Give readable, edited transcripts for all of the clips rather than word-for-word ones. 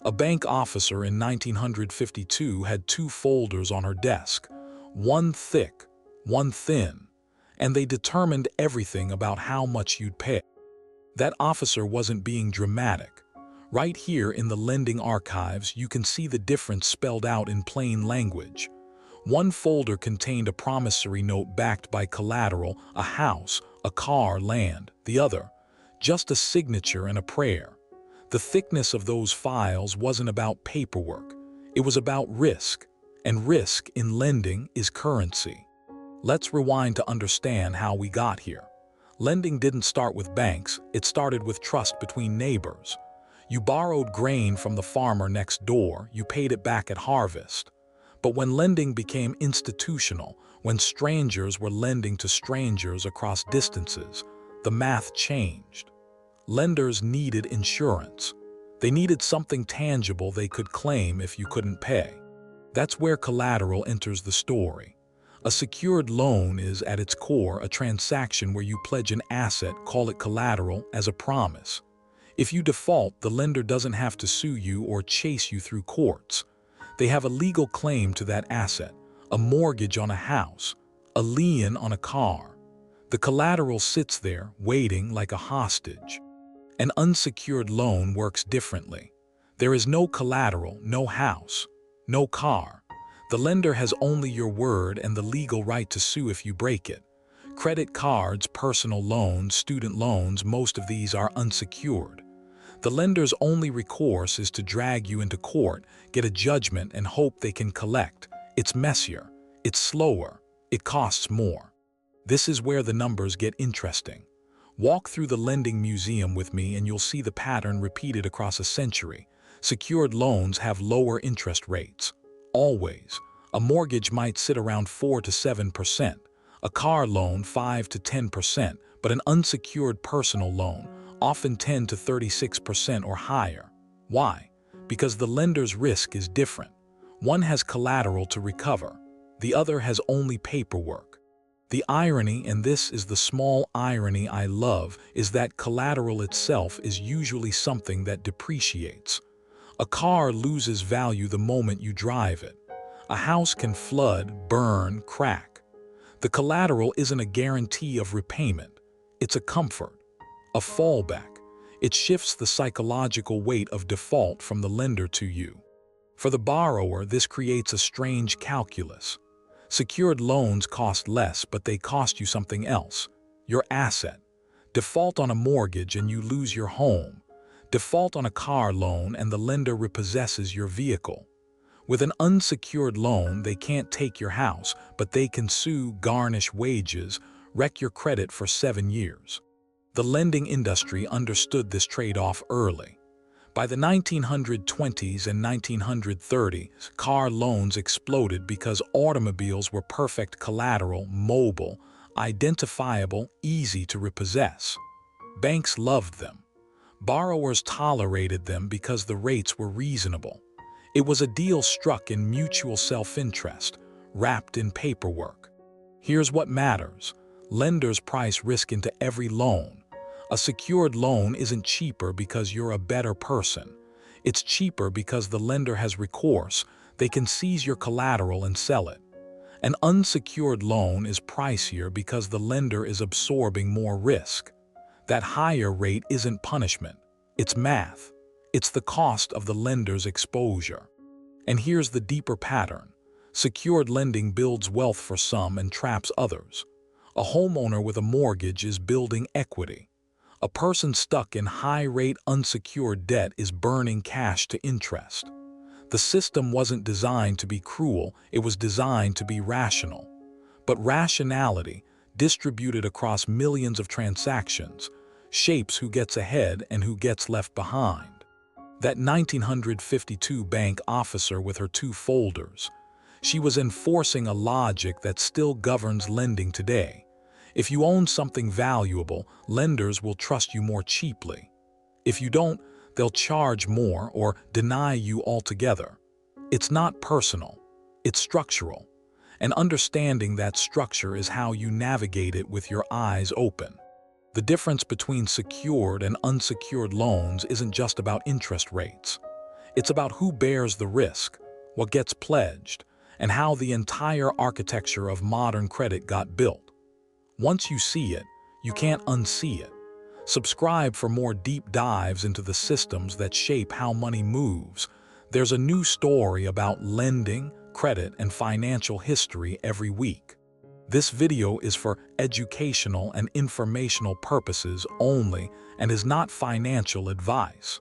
A bank officer in 1952 had two folders on her desk, one thick, one thin, and they determined everything about how much you'd pay. That officer wasn't being dramatic. Right here in the lending archives, you can see the difference spelled out in plain language. One folder contained a promissory note backed by collateral, a house, a car, land. The other, just a signature and a prayer. The thickness of those files wasn't about paperwork. It was about risk, and risk in lending is currency. Let's rewind to understand how we got here. Lending didn't start with banks, it started with trust between neighbors. You borrowed grain from the farmer next door, you paid it back at harvest. But when lending became institutional, when strangers were lending to strangers across distances, the math changed. Lenders needed insurance. They needed something tangible they could claim if you couldn't pay. That's where collateral enters the story. A secured loan is, at its core, a transaction where you pledge an asset, call it collateral, as a promise. If you default, the lender doesn't have to sue you or chase you through courts. They have a legal claim to that asset, a mortgage on a house, a lien on a car. The collateral sits there, waiting like a hostage. An unsecured loan works differently. There is no collateral, no house, no car. The lender has only your word and the legal right to sue if you break it. Credit cards, personal loans, student loans, most of these are unsecured. The lender's only recourse is to drag you into court, get a judgment, and hope they can collect. It's messier, it's slower, it costs more. This is where the numbers get interesting. Walk through the lending museum with me and you'll see the pattern repeated across a century. Secured loans have lower interest rates. Always. A mortgage might sit around 4 to 7%, a car loan 5 to 10%, but an unsecured personal loan, often 10 to 36% or higher. Why? Because the lender's risk is different. One has collateral to recover. The other has only paperwork. The irony, and this is the small irony I love, is that collateral itself is usually something that depreciates. A car loses value the moment you drive it. A house can flood, burn, crack. The collateral isn't a guarantee of repayment. It's a comfort, a fallback. It shifts the psychological weight of default from the lender to you. For the borrower, this creates a strange calculus. Secured loans cost less, but they cost you something else, your asset. Default on a mortgage and you lose your home. Default on a car loan and the lender repossesses your vehicle. With an unsecured loan, they can't take your house, but they can sue, garnish wages, wreck your credit for 7 years. The lending industry understood this trade-off early. By the 1920s and 1930s, car loans exploded because automobiles were perfect collateral, mobile, identifiable, easy to repossess. Banks loved them. Borrowers tolerated them because the rates were reasonable. It was a deal struck in mutual self-interest, wrapped in paperwork. Here's what matters. Lenders price risk into every loan. A secured loan isn't cheaper because you're a better person. It's cheaper because the lender has recourse. They can seize your collateral and sell it. An unsecured loan is pricier because the lender is absorbing more risk. That higher rate isn't punishment. It's math. It's the cost of the lender's exposure. And here's the deeper pattern. Secured lending builds wealth for some and traps others. A homeowner with a mortgage is building equity. A person stuck in high-rate unsecured debt is burning cash to interest. The system wasn't designed to be cruel, it was designed to be rational. But rationality, distributed across millions of transactions, shapes who gets ahead and who gets left behind. That 1952 bank officer with her two folders, she was enforcing a logic that still governs lending today. If you own something valuable, lenders will trust you more cheaply. If you don't, they'll charge more or deny you altogether. It's not personal, it's structural. And understanding that structure is how you navigate it with your eyes open. The difference between secured and unsecured loans isn't just about interest rates. It's about who bears the risk, what gets pledged, and how the entire architecture of modern credit got built. Once you see it, you can't unsee it. Subscribe for more deep dives into the systems that shape how money moves. There's a new story about lending, credit, and financial history every week. This video is for educational and informational purposes only and is not financial advice.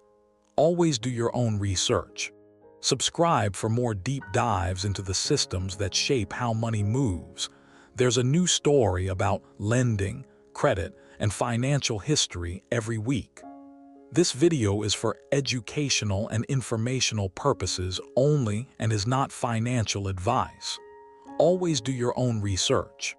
Always do your own research. Subscribe for more deep dives into the systems that shape how money moves. There's a new story about lending, credit, and financial history every week. This video is for educational and informational purposes only and is not financial advice. Always do your own research.